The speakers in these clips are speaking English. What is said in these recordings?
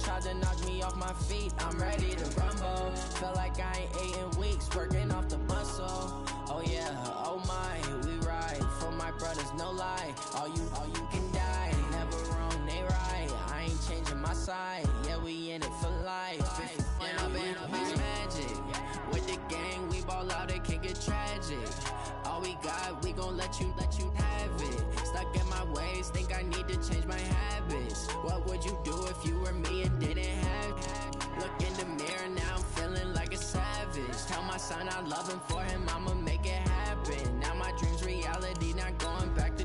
tried to knock me off my feet, I'm ready to rumble. Felt like I ain't ate in weeks, working off the muscle. Oh yeah, oh my, we ride for my brothers, no lie. All you can die, never wrong, they right. I ain't changing my side, yeah, we in it for life. When I've been magic, with the gang, we ball out, it can get tragic. All we got, we gon' let you have it. Stuck in my ways, think I need to change my habits. What would you do if you were me and didn't have it? Look in the mirror, now I'm feeling like a savage. Tell my son I love him, for him I'ma make it happen. Now my dream's reality, not going back to.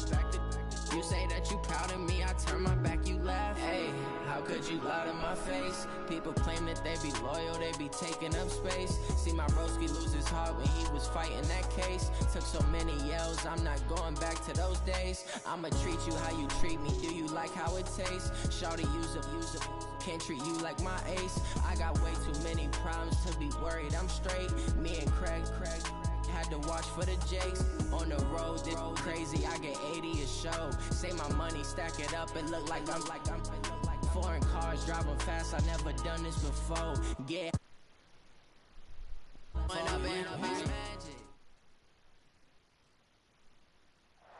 You say that you proud of me, I turn my back, you laugh. Hey, how could you lie to my face? People claim that they be loyal, they be taking up space. See my broski lose his heart when he was fighting that case. Took so many yells, I'm not going back to those days. I'ma treat you how you treat me, do you like how it tastes? Shawty, use up, can't treat you like my ace. I got way too many problems to be worried, I'm straight. Me and Craig had to watch for the Jakes. On the road, this crazy, I get 80 a show. Say my money, stack it up, it look like I'm foreign cars, driving fast, I never done this before. Yeah. When I've been magic.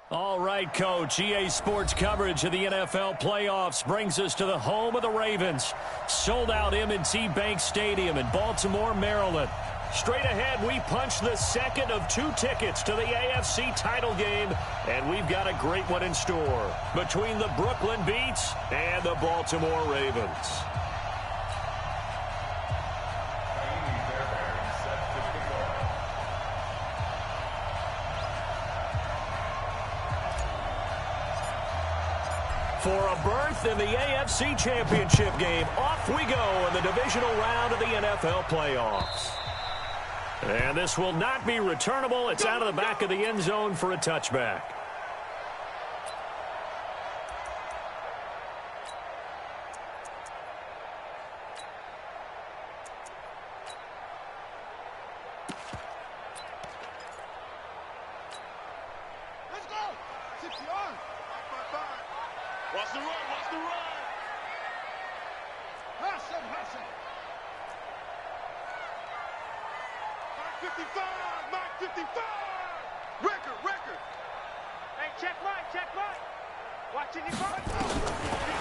All right, Coach. EA Sports coverage of the NFL playoffs brings us to the home of the Ravens. Sold out M&T Bank Stadium in Baltimore, Maryland. Straight ahead, we punch the second of 2 tickets to the AFC title game, and we've got a great one in store between the Brooklyn Beats and the Baltimore Ravens. For a berth in the AFC Championship game, off we go in the divisional round of the NFL playoffs. And this will not be returnable. It's out of the back of the end zone for a touchback. Let's go! 60 yards. Watch the run, watch the run. Pass him. Mark 55, Mark 55. Record. Hey, check mine. Watching you go.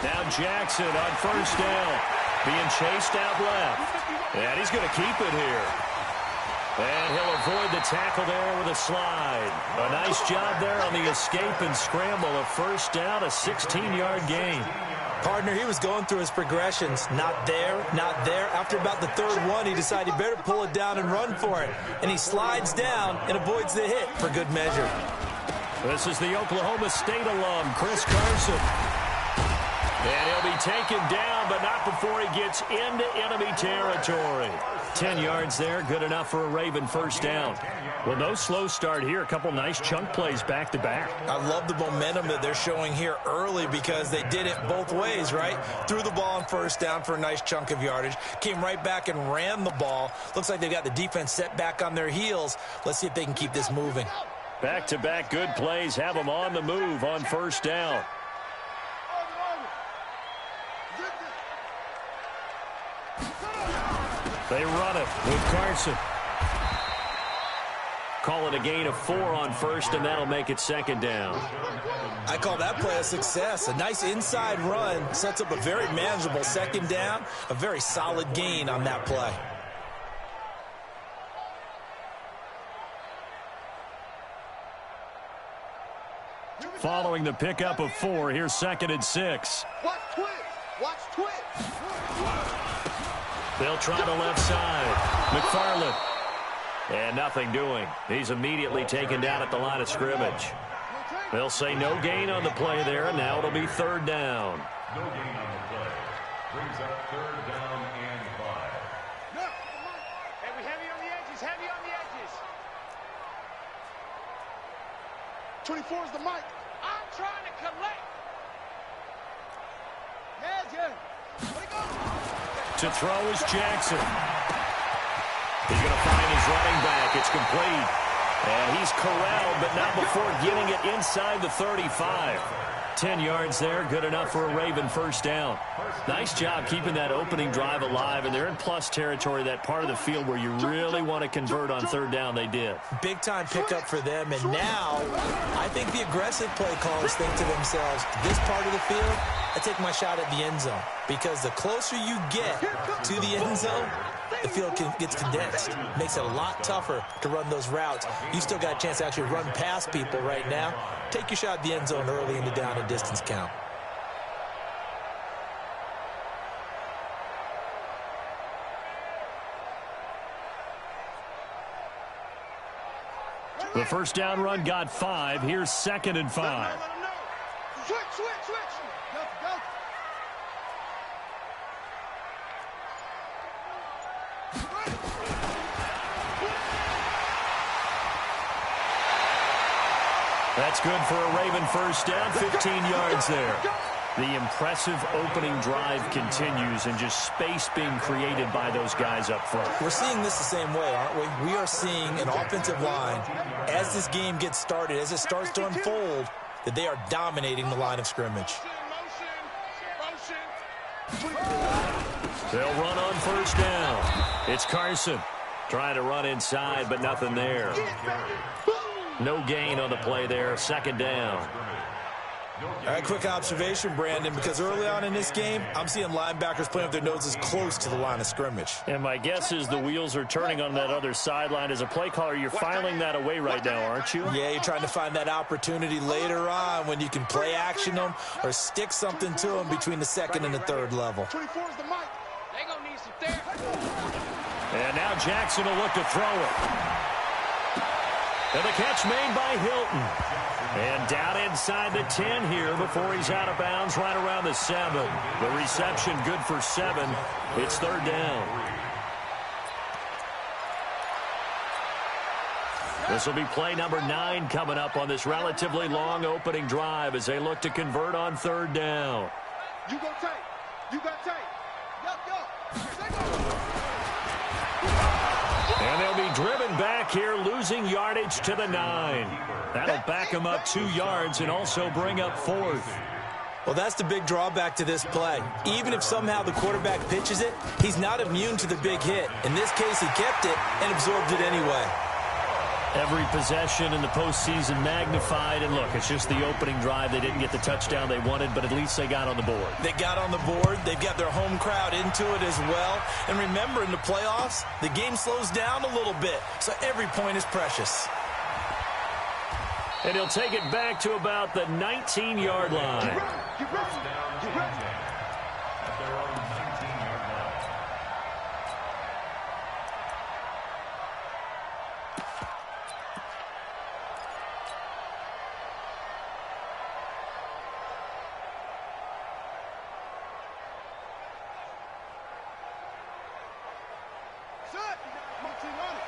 Now Jackson on first down. Being chased out left. And he's going to keep it here. And he'll avoid the tackle there with a slide. A nice job there on the escape and scramble. A first down, a 16-yard gain. Partner, he was going through his progressions. Not there. After about the third one, he decided he better pull it down and run for it. And he slides down and avoids the hit for good measure. This is the Oklahoma State alum, Chris Carson. And he'll be taken down, but not before he gets into enemy territory. 10 yards there, good enough for a Raven first down. Well, no slow start here. A couple nice chunk plays back-to-back. I love the momentum that they're showing here early because they did it both ways, right? Threw the ball on first down for a nice chunk of yardage. Came right back and ran the ball. Looks like they've got the defense set back on their heels. Let's see if they can keep this moving. Back-to-back good plays have them on the move on first down. They run it with Carson. Call it a gain of 4 on first, and that'll make it second down. I call that play a success. A nice inside run sets up a very manageable second down. A very solid gain on that play. Following the pickup of 4, here's 2nd and 6. Watch twitch. They'll try the left side. McFarland. And nothing doing. He's immediately taken down at the line of scrimmage. They'll say no gain on the play there, and now it'll be 3rd down. No gain on the play. Brings up 3rd down and 5. Hey, we heavy on the edges. 24 is the mic. I'm trying to collect. Yeah. Let it go. To throw is Jackson. He's going to find his running back. It's complete. And he's corralled, but not before getting it inside the 35. 10 yards there. Good enough for a Raven first down. Nice job keeping that opening drive alive, and they're in plus territory, that part of the field where you really want to convert on third down. They did. Big-time pickup for them, and now I think the aggressive play callers think to themselves, this part of the field, I take my shot at the end zone, because the closer you get to the end zone, the field gets condensed. Makes it a lot tougher to run those routes. You still got a chance to actually run past people right now. Take your shot at the end zone early in the down and distance count. The first down run got 5. Here's 2nd and 5. Switch. Go. That's good for a Raven first down, 15 yards there. The impressive opening drive continues, and just space being created by those guys up front. We're seeing this the same way, aren't we? We are seeing an offensive line, as this game gets started, as it starts to unfold, that they are dominating the line of scrimmage. They'll run on first down. It's Carson trying to run inside, but nothing there. No gain on the play there. 2nd down. All right, quick observation, Brandon, because early on in this game, I'm seeing linebackers playing with their noses close to the line of scrimmage. And my guess is the wheels are turning on that other sideline. As a play caller, you're filing that away right now, aren't you? Yeah, you're trying to find that opportunity later on when you can play action them or stick something to them between the 2nd and the 3rd level. 24 is the mic. They gonna need some therapy. And now Jackson will look to throw it. And the catch made by Hilton. And down inside the 10 here before he's out of bounds right around the 7. The reception good for 7. It's 3rd down. This will be play number 9 coming up on this relatively long opening drive as they look to convert on 3rd down. You go tight. You got tight. And they'll be driven back here, losing yardage to the 9. That'll back them up 2 yards and also bring up 4th. Well, that's the big drawback to this play. Even if somehow the quarterback pitches it, he's not immune to the big hit. In this case, he kept it and absorbed it anyway. Every possession in the postseason magnified. And look, it's just the opening drive. They didn't get the touchdown they wanted, but at least they got on the board. They got on the board. They've got their home crowd into it as well. And remember, in the playoffs, the game slows down a little bit, so every point is precious. And he'll take it back to about the 19-yard line. Get ready. At their own 19-yard line. Set. Put team on it.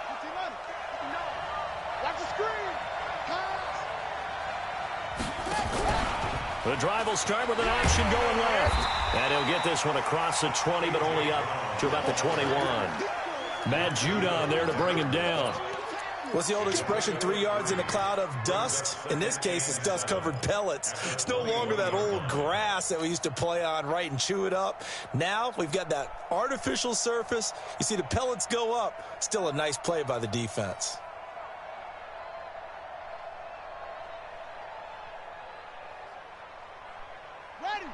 Watch the screen. The drive will start with an option going left. And he'll get this one across the 20, but only up to about the 21. Matt Judon there to bring him down. What's the old expression, 3 yards in a cloud of dust? In this case, it's dust-covered pellets. It's no longer that old grass that we used to play on, right, and chew it up. Now we've got that artificial surface. You see the pellets go up. Still a nice play by the defense. Ready.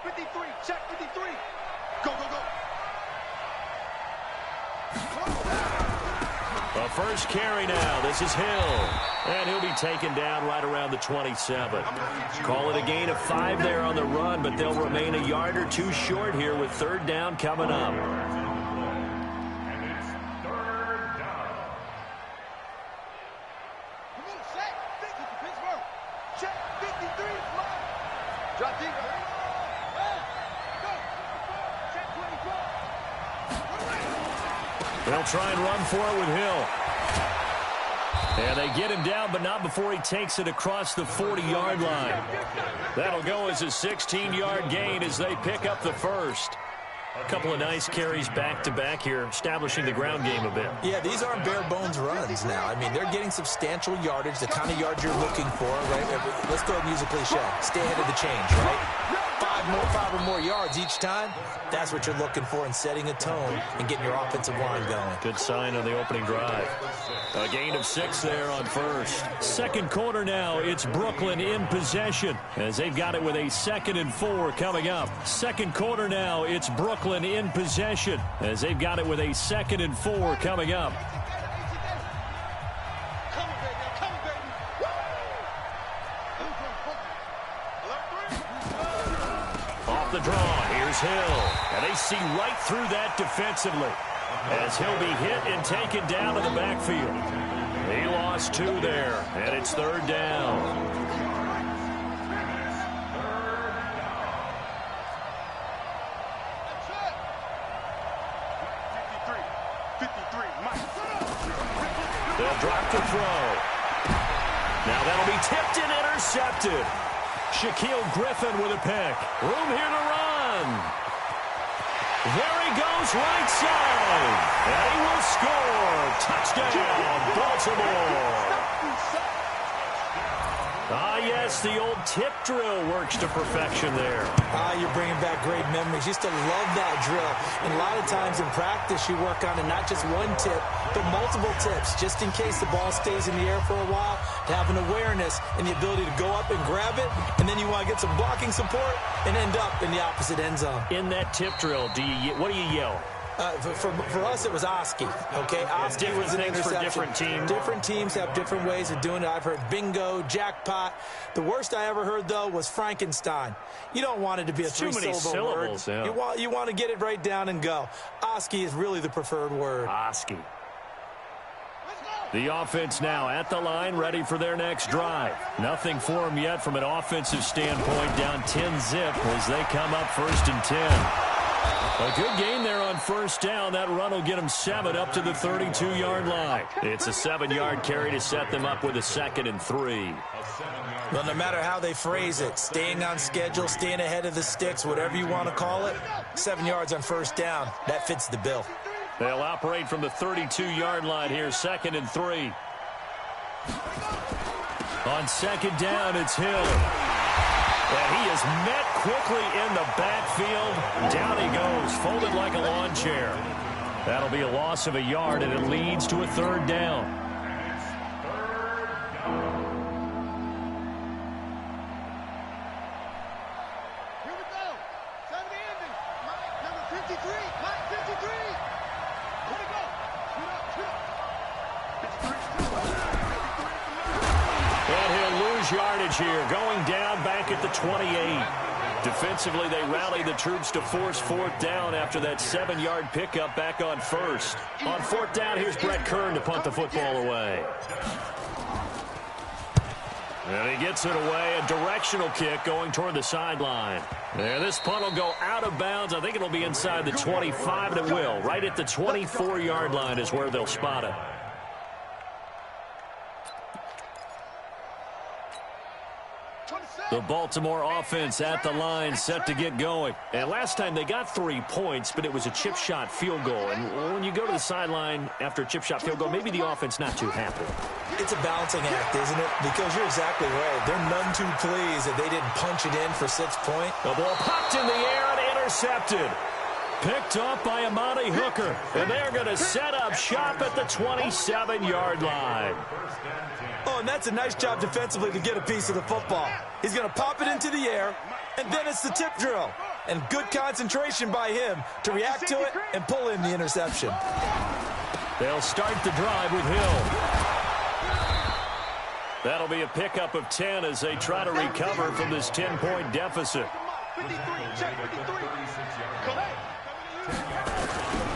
53. Check 53. Go. The first carry now. This is Hill. And he'll be taken down right around the 27. Call it a gain of 5 there on the run, but they'll remain a yard or 2 short here with 3rd down coming up. And it's 3rd down. Come on, set. Pittsburgh. Check 53. Drop deep. Go. Check 24. They'll try and run for it with Hill. And they get him down, but not before he takes it across the 40-yard line. That'll go as a 16-yard gain as they pick up the first. A couple of nice carries back-to-back here, establishing the ground game a bit. Yeah, these aren't bare-bones runs now. I mean, they're getting substantial yardage, the kind of yards you're looking for, right? Let's go ahead and use a cliche. Stay ahead of the change, right? Five or more yards each time. That's what you're looking for in setting a tone and getting your offensive line going. Good sign on the opening drive. A gain of 6 there on first. Second quarter now, it's Brooklyn in possession as they've got it with a 2nd and 4 coming up. Second quarter now, it's Brooklyn in possession as they've got it with a 2nd and 4 coming up. Off the draw, here's Hill. And they see right through that defensively as he'll be hit and taken down to the backfield. He lost 2 there, and it's 3rd down. They'll drop to throw. Now that'll be tipped and intercepted. Shaquille Griffin with a pick. Room here to run. There he goes, right side. And he will score. Touchdown, Baltimore. Ah, yes, the old tip drill works to perfection there. You're bringing back great memories. Used to love that drill. And a lot of times in practice, you work on it, not just one tip, but multiple tips, just in case the ball stays in the air for a while, to have an awareness and the ability to go up and grab it, and then you want to get some blocking support and end up in the opposite end zone. In that tip drill, what do you yell? For us, it was Oski. Okay, Oski was an interception. For different teams. Different teams have different ways of doing it. I've heard bingo, jackpot. The worst I ever heard, though, was Frankenstein. You don't want it to be a three-syllable word. Yeah. You want to get it right down and go. Oski is really the preferred word. Oski. The offense now at the line, ready for their next drive. Nothing for them yet from an offensive standpoint, down 10-zip as they come up 1st and 10. A good gain there on 1st down. That run will get them 7 up to the 32-yard line. It's a 7-yard carry to set them up with a 2nd and 3. Well, no matter how they phrase it, staying on schedule, staying ahead of the sticks, whatever you want to call it, 7 yards on 1st down, that fits the bill. They'll operate from the 32-yard line here, 2nd and 3. On 2nd down, it's Hill. And he is met quickly in the backfield. Down he goes, folded like a lawn chair. That'll be a loss of a yard, and it leads to a 3rd down. Here we go. 70 ending. Number 53. Mike 53. Here we go. And he'll lose yardage here, going down back at the 28. Defensively, they rally the troops to force 4th down after that 7-yard pickup back on 1st. On 4th down, here's Brett Kern to punt the football away. And he gets it away, a directional kick going toward the sideline. And this punt will go out of bounds. I think it'll be inside the 25, and it will. Right at the 24-yard line is where they'll spot it. The Baltimore offense at the line, set to get going. And last time they got 3 points, but it was a chip shot field goal. And when you go to the sideline after a chip shot field goal, maybe the offense not too happy. It's a balancing act, isn't it? Because you're exactly right. They're none too pleased that they didn't punch it in for 6 points. The ball popped in the air and intercepted. Picked off by Amani Hooker. And they're going to set up shop at the 27-yard line. Oh, and that's a nice job defensively to get a piece of the football. He's going to pop it into the air, and then it's the tip drill. And good concentration by him to react to it and pull in the interception. They'll start the drive with Hill. That'll be a pickup of 10 as they try to recover from this 10-point deficit.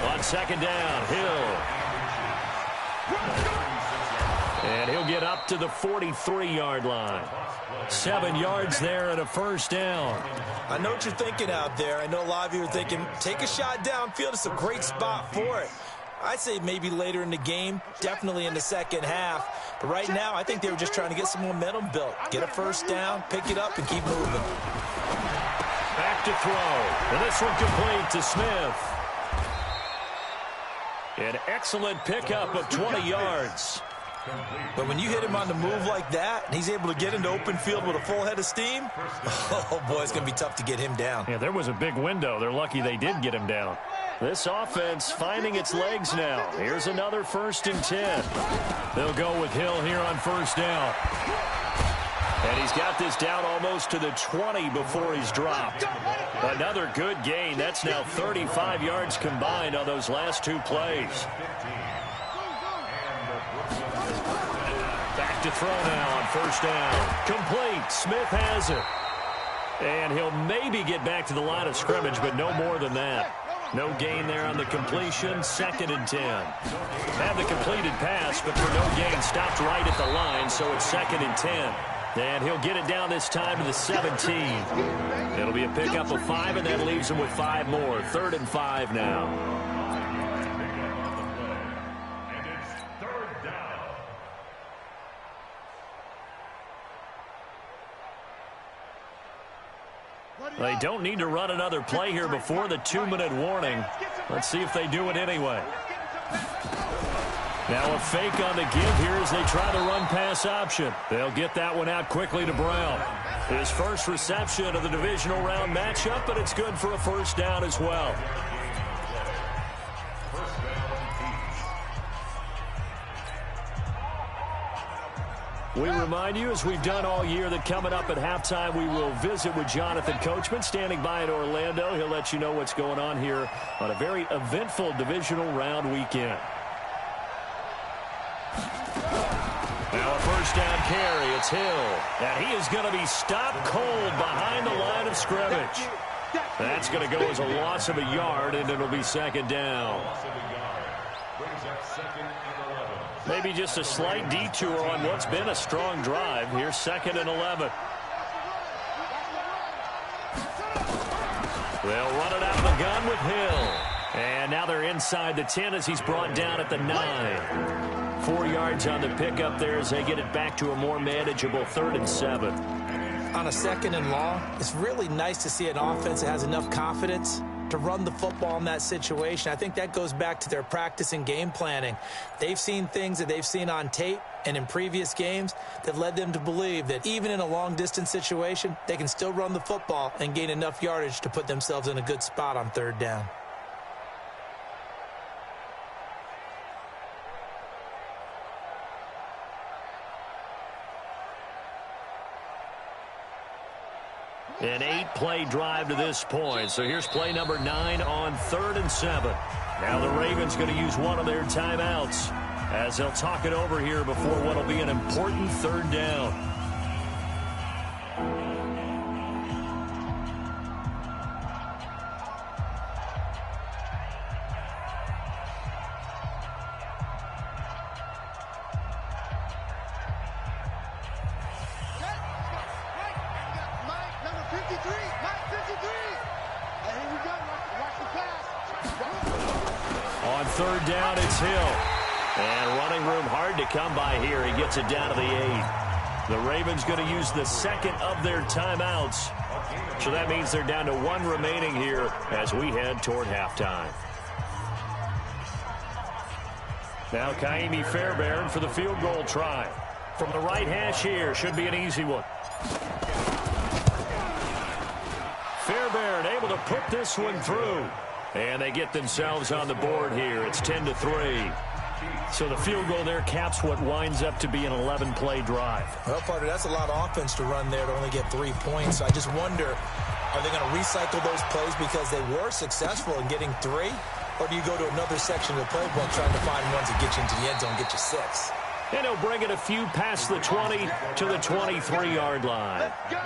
On 2nd down, Hill. And he'll get up to the 43-yard line. 7 yards there and a 1st down. I know what you're thinking out there. I know a lot of you are thinking, take a shot downfield. It's a great spot for it. I'd say maybe later in the game, definitely in the second half. But right now, I think they were just trying to get some momentum built. Get a 1st down, pick it up, and keep moving. Back to throw. And this one complete to Smith. An excellent pickup of 20 yards. But when you hit him on the move like that, and he's able to get into open field with a full head of steam, oh, boy, it's going to be tough to get him down. Yeah, there was a big window. They're lucky they did get him down. This offense finding its legs now. Here's another 1st and 10. They'll go with Hill here on 1st down. And he's got this down almost to the 20 before he's dropped. Another good gain. That's now 35 yards combined on those last 2 plays. Back to throw now on 1st down. Complete. Smith has it. And he'll maybe get back to the line of scrimmage, but no more than that. No gain there on the completion. 2nd and 10. Had the completed pass, but for no gain, stopped right at the line, so it's 2nd and 10. And he'll get it down this time to the 17. It'll be a pickup of 5, and that leaves him with 5 more. 3rd and 5 now. And it's 3rd down. They don't need to run another play here before the 2-minute warning. Let's see if they do it anyway. Now a fake on the give here as they try the run-pass option. They'll get that one out quickly to Brown. His first reception of the divisional round matchup, but it's good for a 1st down as well. We remind you, as we've done all year, that coming up at halftime, we will visit with Jonathan Coachman, standing by in Orlando. He'll let you know what's going on here on a very eventful divisional round weekend. Now a 1st down carry. It's Hill. And he is going to be stopped cold behind the line of scrimmage. That's going to go as a loss of a yard, and it'll be 2nd down. Maybe just a slight detour on what's been a strong drive. Here's 2nd and 11. They'll run it out of the gun with Hill. And now they're inside the 10 as he's brought down at the 9. 4 yards on the pickup there as they get it back to a more manageable 3rd and 7. On a 2nd and long, it's really nice to see an offense that has enough confidence to run the football in that situation. I think that goes back to their practice and game planning. They've seen things that they've seen on tape and in previous games that led them to believe that even in a long-distance situation, they can still run the football and gain enough yardage to put themselves in a good spot on 3rd down. An 8-play drive to this point. So here's play number 9 on 3rd and 7. Now the Ravens going to use one of their timeouts as they'll talk it over here before what will be an important 3rd down. On 3rd down, it's Hill. And running room hard to come by here. He gets it down to the 8. The Ravens going to use the 2nd of their timeouts. So that means they're down to 1 remaining here as we head toward halftime. Now Kaimi Fairbairn for the field goal try. From the right hash here, should be an easy one. Fairbairn able to put this one through. And they get themselves on the board here. It's 10-3. So the field goal there caps what winds up to be an 11-play drive. Well, partner, that's a lot of offense to run there to only get 3 points. I just wonder, are they going to recycle those plays because they were successful in getting 3? Or do you go to another section of the playbook trying to find ones that get you into the end zone and get you 6? And he'll bring it a few past the 20 to the 23-yard line. Let's go.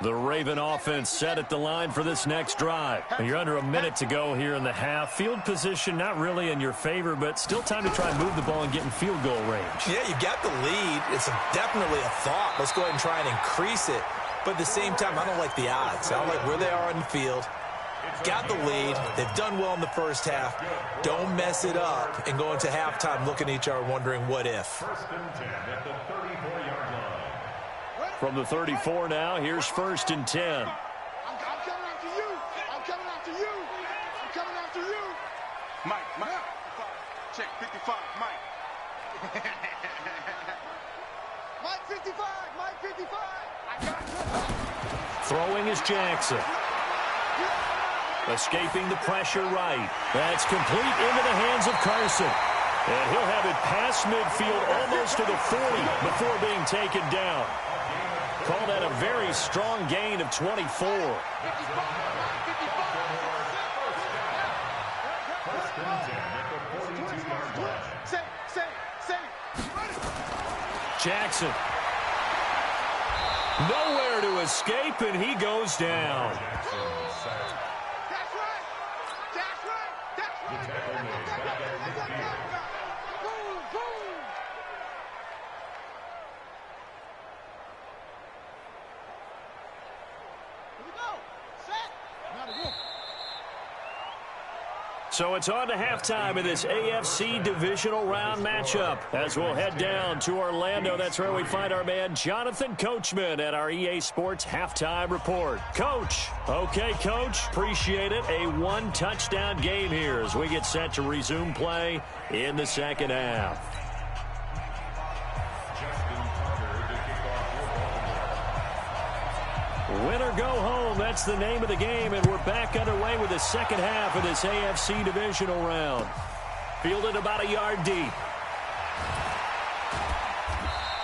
The Raven offense set at the line for this next drive. You're under a minute to go here in the half. Field position not really in your favor, but still time to try and move the ball and get in field goal range. Yeah, you got the lead. It's definitely a thought. Let's go ahead and try and increase it. But at the same time, I don't like the odds. I don't like where they are on the field. Got the lead. They've done well in the first half. Don't mess it up and go into halftime looking at each other wondering what if. First and 10 at the 34-yard line. From the 34 now, here's 1st and 10. I'm coming after you. I'm coming after you. I'm coming after you. Mike. Check 55, Mike. Mike 55. Mike 55. I got you. Throwing is Jackson. Escaping the pressure right. That's complete into the hands of Carson. And he'll have it past midfield almost to the 40 before being taken down. Call that a very strong gain of 24. First and 10 at the 42-yard line. Say. Jackson. Nowhere to escape, and he goes down. So it's on to halftime of this AFC divisional round matchup as we'll head down to Orlando. That's where we find our man Jonathan Coachman at our EA Sports Halftime Report. Coach. Okay, Coach. Appreciate it. A one-touchdown game here as we get set to resume play in the second half. Win or go home, that's the name of the game, and we're back underway with the second half of this AFC divisional round. Fielded about a yard deep.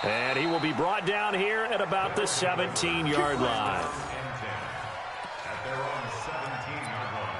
And he will be brought down here at about the 17-yard line. At their own 17-yard line.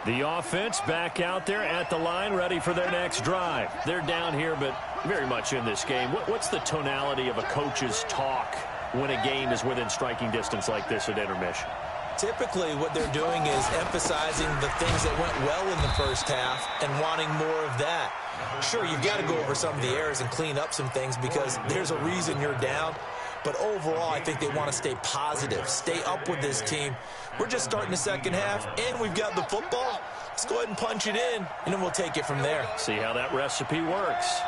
The offense back out there at the line, ready for their next drive. They're down here, but very much in this game. What's the tonality of a coach's talk when a game is within striking distance like this at intermission? Typically, what they're doing is emphasizing the things that went well in the first half and wanting more of that. Sure, you've got to go over some of the errors and clean up some things because there's a reason you're down. But overall, I think they want to stay positive, stay up with this team. We're just starting the second half, and we've got the football. Let's go ahead and punch it in, and then we'll take it from there. See how that recipe works.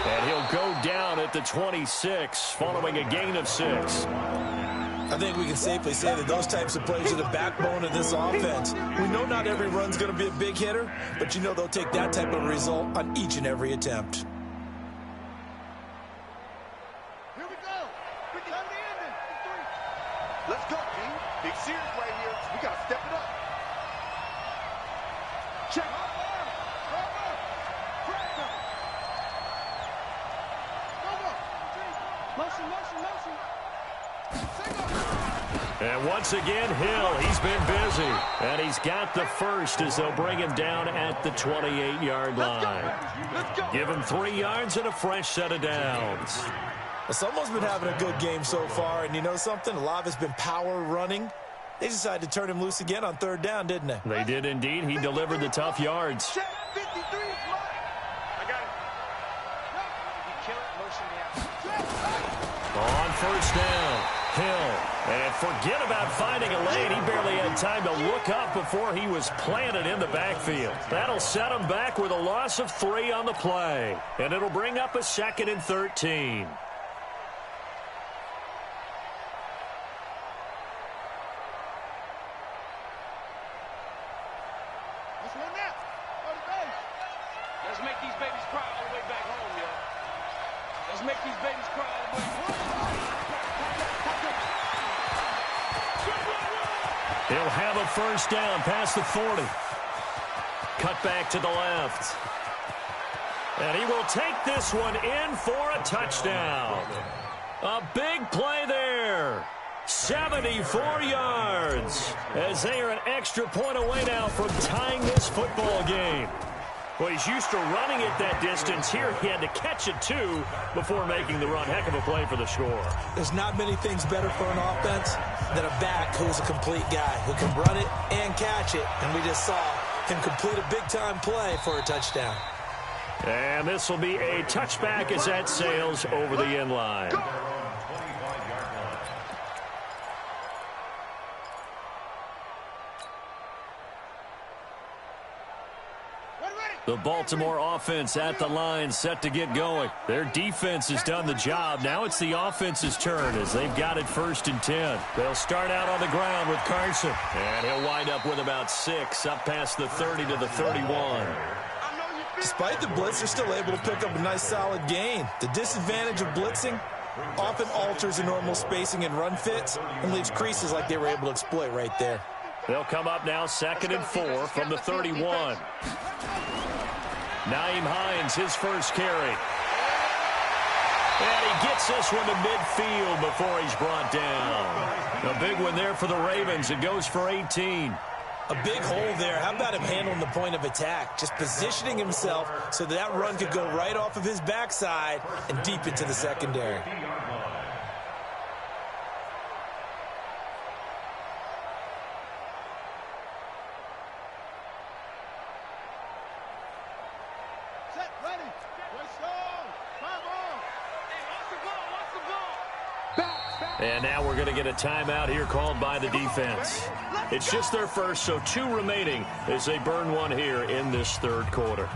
And he'll go down at the 26, following a gain of 6. I think we can safely say that those types of plays are the backbone of this offense. We know not every run's going to be a big hitter, but you know they'll take that type of result on each and every attempt. Here we go. We come to the ending. Let's go, team. Big series right here. We got to step it up. Check. Motion. And once again, Hill, he's been busy. And he's got the first as they'll bring him down at the 28-yard line. Let's go. Give him 3 yards and a fresh set of downs. Someone's been having a good game so far, and you know something? A lot of it's been power running. They decided to turn him loose again on third down, didn't they? They did indeed. He delivered the tough yards. Check 53 is mine. I got it. You kill it, motion me out. On first down, Hill. And forget about finding a lane. He barely had time to look up before he was planted in the backfield. That'll set him back with a loss of 3 on the play. And it'll bring up a 2nd and 13. Let's run that. Go to base. Let's make these babies cry all the way back home, yo. Let's make these babies cry all the way home. He'll have a first down past the 40. Cut back to the left. And he will take this one in for a touchdown. A big play there. 74 yards. As they are an extra point away now from tying this football game. Well, he's used to running it that distance. Here he had to catch it, too, before making the run. Heck of a play for the score. There's not many things better for an offense than a back who's a complete guy, who can run it and catch it. And we just saw him complete a big-time play for a touchdown. And this will be a touchback as that sails over the end line. The Baltimore offense at the line, set to get going. Their defense has done the job. Now it's the offense's turn as they've got it 1st and 10. They'll start out on the ground with Carson. And he'll wind up with about 6, up past the 30 to the 31. Despite the blitz, they're still able to pick up a nice solid gain. The disadvantage of blitzing often alters the normal spacing and run fits and leaves creases like they were able to exploit right there. They'll come up now 2nd and 4 from the 31. Nyheim Hines, his first carry. And he gets this one to midfield before he's brought down. A big one there for the Ravens. It goes for 18. A big hole there. How about him handling the point of attack? Just positioning himself so that run could go right off of his backside and deep into the secondary. And now we're going to get a timeout here called by the defense. It's just their first, so 2 remaining as they burn one here in this 3rd quarter.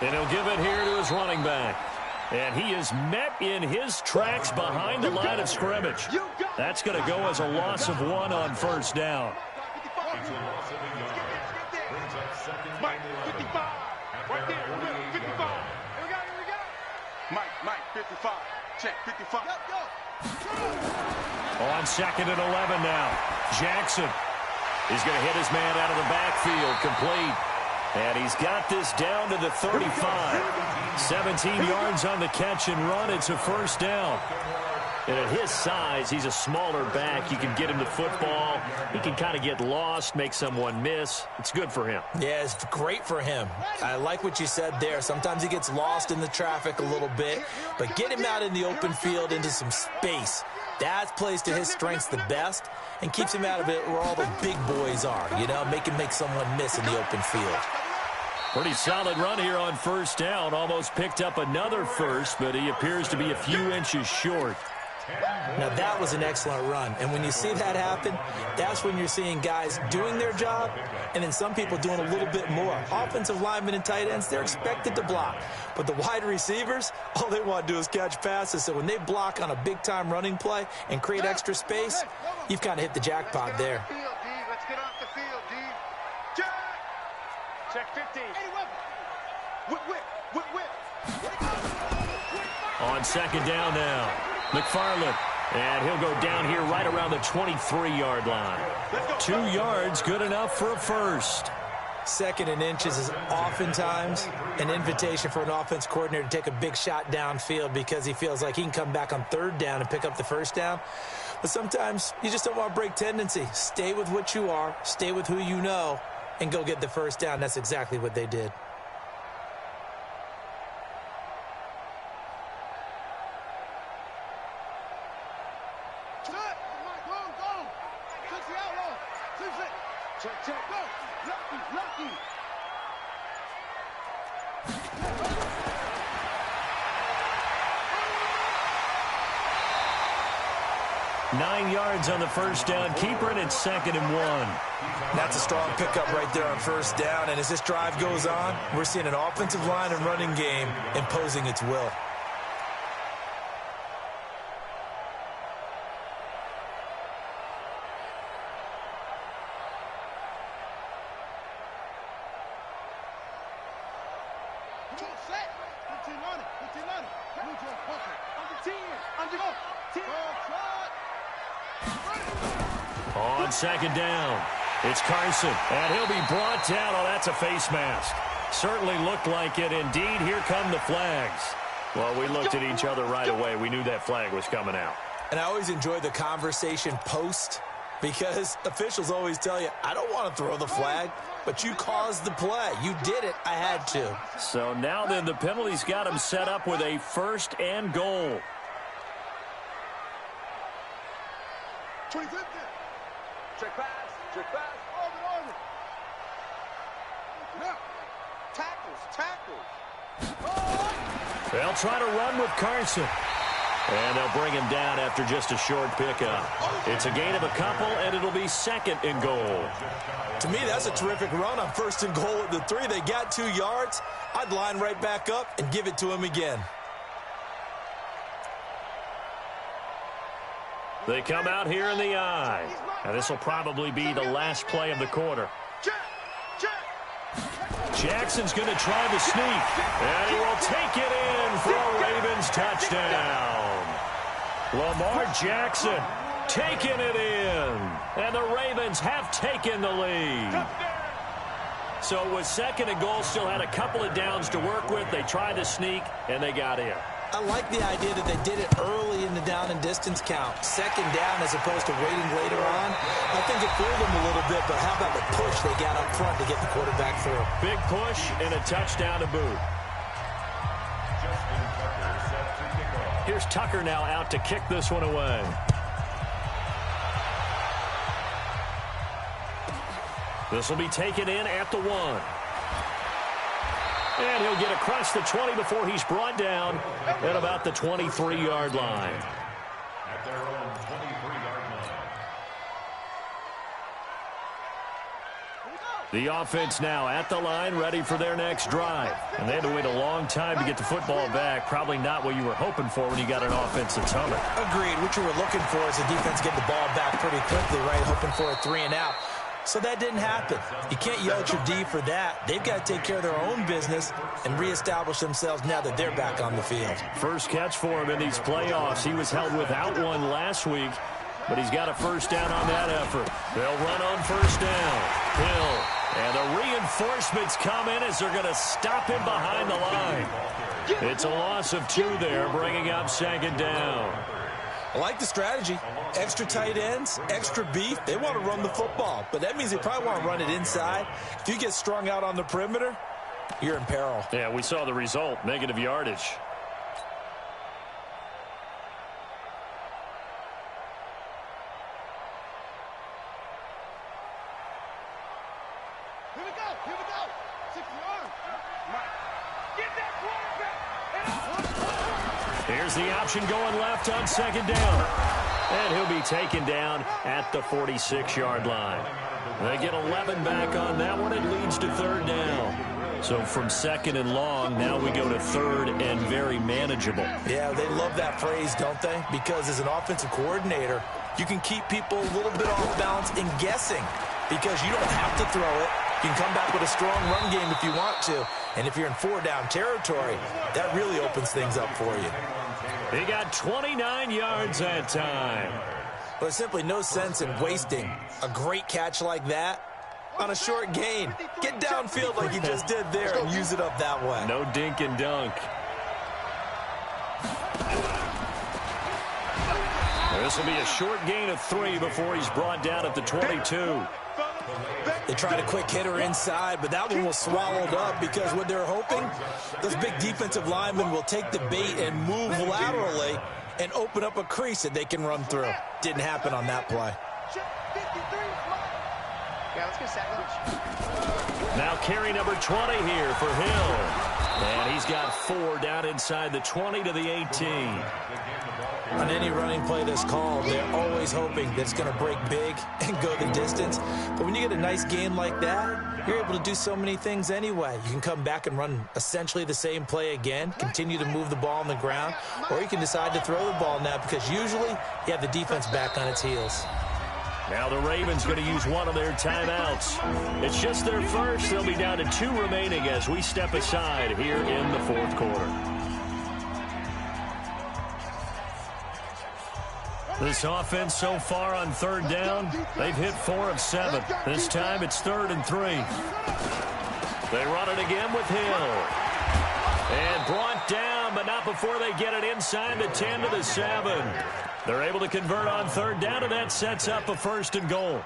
And he'll give it here to his running back. And he is met in his tracks behind the line of scrimmage. That's going to go as a loss of 1 on 1st down. Mike, 55. Right there, 55. Here we go. Mike, 55. Check, 55. On 2nd and 11 now. Jackson is going to hit his man out of the backfield, complete. And he's got this down to the 35. 17 yards on the catch and run. It's a 1st down. And at his size, he's a smaller back. You can get him to football. He can kind of get lost, make someone miss. It's good for him. Yeah, it's great for him. I like what you said there. Sometimes he gets lost in the traffic a little bit. But get him out in the open field into some space. That plays to his strengths the best and keeps him out of it where all the big boys are. You know, make someone miss in the open field. Pretty solid run here on 1st down. Almost picked up another first, but he appears to be a few inches short. Now, that was an excellent run. And when you see that happen, that's when you're seeing guys doing their job and then some people doing a little bit more. Offensive linemen and tight ends, they're expected to block. But the wide receivers, all they want to do is catch passes. So when they block on a big-time running play and create extra space, you've kind of hit the jackpot there. Let's get off the field, D. Check 15. Whip. On 2nd down now, McFarland. And he'll go down here right around the 23-yard line. 2 yards, good enough for a first. 2nd and inches is oftentimes an invitation for an offense coordinator to take a big shot downfield because he feels like he can come back on 3rd down and pick up the 1st down. But sometimes you just don't want to break tendency. Stay with what you are, stay with who you know, and go get the 1st down. That's exactly what they did. Check, go. Lucky. 9 yards on the 1st down. Keeper it at 2nd and 1. That's a strong pickup right there on 1st down. And as this drive goes on, we're seeing an offensive line and running game imposing its will. On second down, it's Carson, and he'll be brought down. Oh, that's a face mask. Certainly looked like it. Indeed, here come the flags. Well, we looked at each other right away. We knew that flag was coming out. And I always enjoy the conversation post, because officials always tell you, I don't want to throw the flag, but you caused the play. You did it. I had to. So now then, the penalty's got him set up with a 1st and goal. 25th. Check pass. Check pass. Over. Now. Tackles. They'll try to run with Carson. And they'll bring him down after just a short pickup. It's a gain of a couple, and it'll be 2nd and goal. To me, that's a terrific run on 1st and goal at the 3. They got 2 yards. I'd line right back up and give it to him again. They come out here in the I. And this will probably be the last play of the quarter. Jackson's going to try the sneak. And he will take it in for a Ravens touchdown. Lamar Jackson taking it in. And the Ravens have taken the lead. So it was 2nd and goal. Still had a couple of downs to work with. They tried to sneak, and they got in. I like the idea that they did it early in the down and distance count. 2nd down as opposed to waiting later on. I think it fooled them a little bit, but how about the push they got up front to get the quarterback through? Big push and a touchdown to boot. Here's Tucker now out to kick this one away. This will be taken in at the 1. And he'll get across the 20 before he's brought down at about the 23-yard line. At their own 23-yard line. The offense now at the line, ready for their next drive. And they had to wait a long time to get the football back. Probably not what you were hoping for when you got an offense that's humming. Agreed. What you were looking for is the defense get the ball back pretty quickly, right? Hoping for a 3 and out. So that didn't happen. You can't yell at your D for that. They've got to take care of their own business and reestablish themselves now that they're back on the field. First catch for him in these playoffs. He was held without one last week, but he's got a 1st down on that effort. They'll run on 1st down. Hill. And the reinforcements come in as they're going to stop him behind the line. It's a loss of 2 there, bringing up 2nd down. I like the strategy. Extra tight ends, extra beef. They want to run the football, but that means they probably want to run it inside. If you get strung out on the perimeter, you're in peril. Yeah, we saw the result, negative yardage. Here we go. 6 yards. Get that quarterback. Here's the option going left on 2nd down. And he'll be taken down at the 46-yard line. They get 11 back on that one. It leads to 3rd down. So from 2nd and long, now we go to 3rd and very manageable. Yeah, they love that phrase, don't they? Because as an offensive coordinator, you can keep people a little bit off balance and guessing because you don't have to throw it. You can come back with a strong run game if you want to. And if you're in 4-down territory, that really opens things up for you. He got 29 yards that time. But there's simply no sense in wasting a great catch like that on a short gain. Get downfield like you just did there and use it up that way. No dink and dunk. This will be a short gain of 3 before he's brought down at the 22. They tried a quick hitter inside, but that one was swallowed up because what they're hoping, those big defensive linemen will take the bait and move laterally and open up a crease that they can run through. Didn't happen on that play. Yeah, let's go second. Now carry number 20 here for Hill. And he's got 4 down inside the 20 to the 18. On any running play that's called, they're always hoping that it's going to break big and go the distance. But when you get a nice gain like that, you're able to do so many things anyway. You can come back and run essentially the same play again, continue to move the ball on the ground, or you can decide to throw the ball now because usually you have the defense back on its heels. Now the Ravens going to use one of their timeouts. It's just their first. They'll be down to 2 remaining as we step aside here in the fourth quarter. This offense so far on third down, they've hit 4 of 7. This time it's 3rd and 3. They run it again with Hill. And brought down, but not before they get it inside the 10 to the 7. They're able to convert on third down, and that sets up a 1st and goal.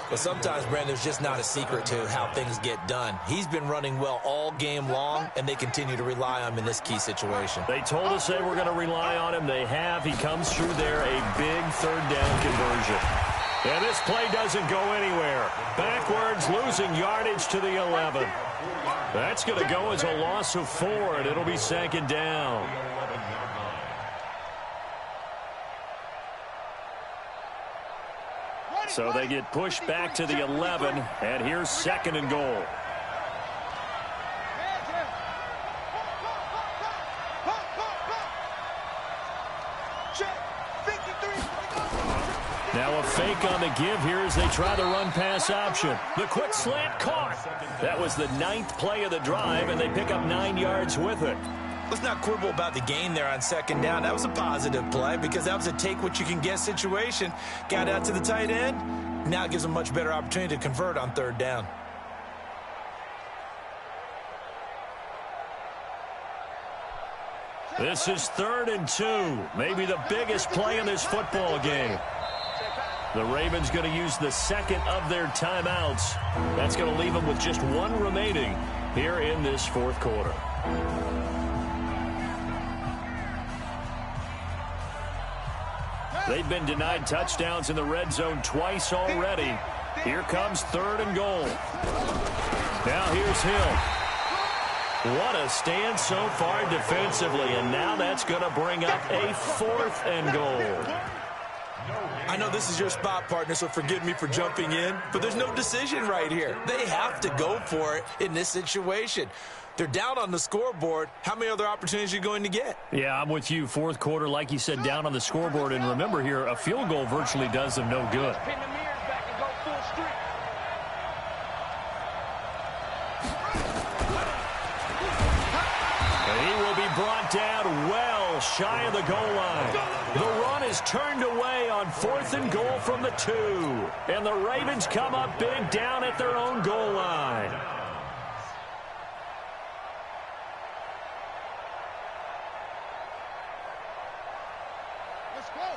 But sometimes, Brandon, there's just not a secret to how things get done. He's been running well all game long, and they continue to rely on him in this key situation. They told us they were going to rely on him. They have. He comes through there, a big third down conversion. And this play doesn't go anywhere. Backwards, losing yardage to the 11. That's going to go as a loss of 4, and it'll be 2nd down. So they get pushed back to the 11, and here's 2nd and goal. Now a fake on the give here as they try the run-pass option. The quick slant caught. That was the 9th play of the drive, and they pick up 9 yards with it. Let's not quibble about the gain there on 2nd down. That was a positive play because that was a take-what-you-can-get situation. Got out to the tight end. Now it gives them a much better opportunity to convert on 3rd down. This is 3rd and 2. Maybe the biggest play in this football game. The Ravens going to use the 2nd of their timeouts. That's going to leave them with just 1 remaining here in this 4th quarter. They've been denied touchdowns in the red zone twice already. Here comes 3rd and goal. Now here's Hill. What a stand so far defensively, and now that's going to bring up a 4th and goal. I know this is your spot, partner, so forgive me for jumping in, but there's no decision right here. They have to go for it in this situation. They're down on the scoreboard. How many other opportunities are you going to get? Yeah, I'm with you. 4th quarter, like you said, down on the scoreboard. And remember here, a field goal virtually does them no good. And he will be brought down well shy of the goal line. The run is turned away on 4th and goal from the 2. And the Ravens come up big down at their own goal line.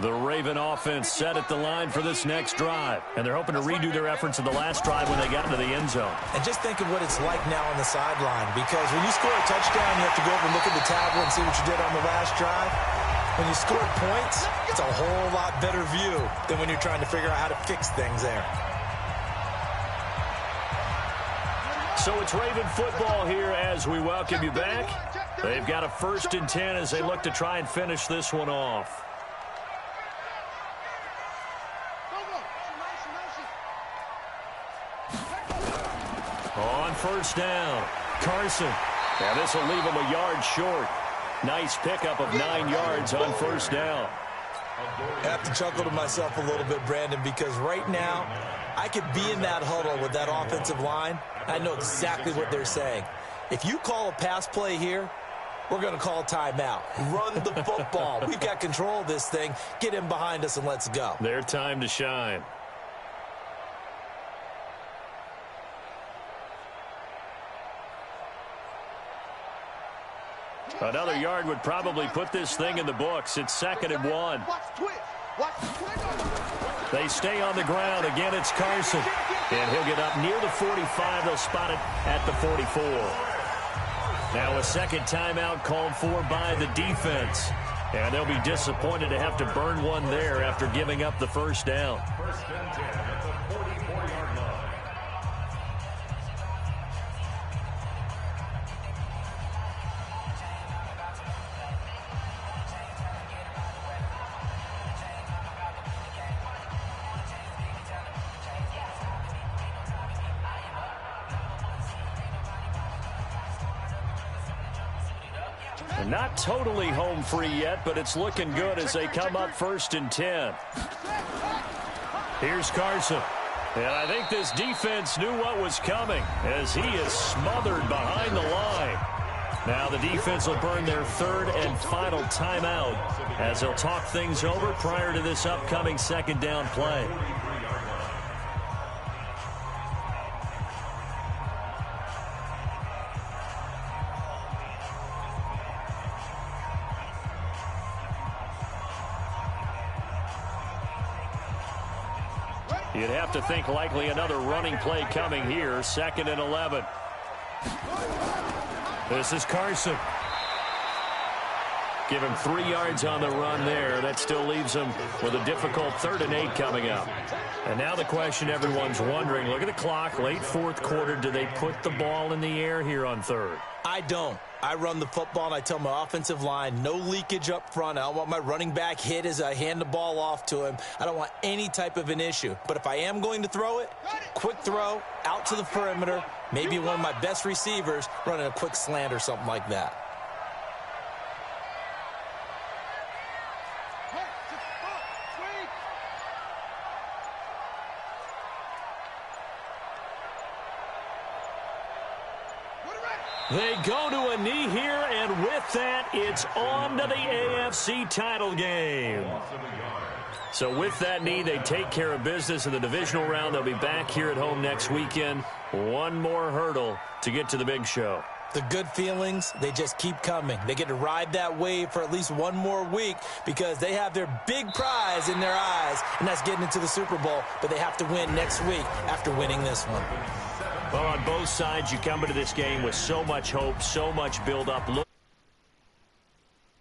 The Raven offense set at the line for this next drive. And they're hoping to redo their efforts of the last drive when they got into the end zone. And just think of what it's like now on the sideline. Because when you score a touchdown, you have to go over and look at the tablet and see what you did on the last drive. When you score points, it's a whole lot better view than when you're trying to figure out how to fix things there. So it's Raven football here as we welcome you back. They've got a 1st and 10 as they look to try and finish this one off. On 1st down, Carson. Now this will leave him a yard short. Nice pickup of 9 yards on 1st down. I have to chuckle to myself a little bit, Brandon, because right now I could be in that huddle with that offensive line. I know exactly what they're saying. If you call a pass play here, we're going to call timeout. Run the football. We've got control of this thing. Get him behind us and let's go. Their time to shine. Another yard would probably put this thing in the books. It's 2nd and 1. They stay on the ground. Again, it's Carson. And he'll get up near the 45. They'll spot it at the 44. Now a 2nd timeout called for by the defense. And they'll be disappointed to have to burn one there after giving up the 1st down. 1st and 10 at the 44-yard line. Not totally home free yet, but it's looking good as they come up 1st and 10. Here's Carson. And I think this defense knew what was coming as he is smothered behind the line. Now the defense will burn their third and final timeout as they'll talk things over prior to this upcoming second down play. You'd have to think likely another running play coming here. 2nd and 11. This is Carson. Give him 3 yards on the run there. That still leaves him with a difficult 3rd and 8 coming up. And now the question everyone's wondering, look at the clock, late 4th quarter. Do they put the ball in the air here on 3rd? I don't. I run the football, and I tell my offensive line, no leakage up front. I don't want my running back hit as I hand the ball off to him. I don't want any type of an issue. But if I am going to throw it, quick throw, out to the perimeter, maybe one of my best receivers running a quick slant or something like that. They go to a knee here, and with that, it's on to the AFC title game. So with that knee, they take care of business in the divisional round. They'll be back here at home next weekend. One more hurdle to get to the big show. The good feelings, they just keep coming. They get to ride that wave for at least one more week because they have their big prize in their eyes, and that's getting into the Super Bowl. But they have to win next week after winning this one. Well, on both sides, you come into this game with so much hope, so much build-up.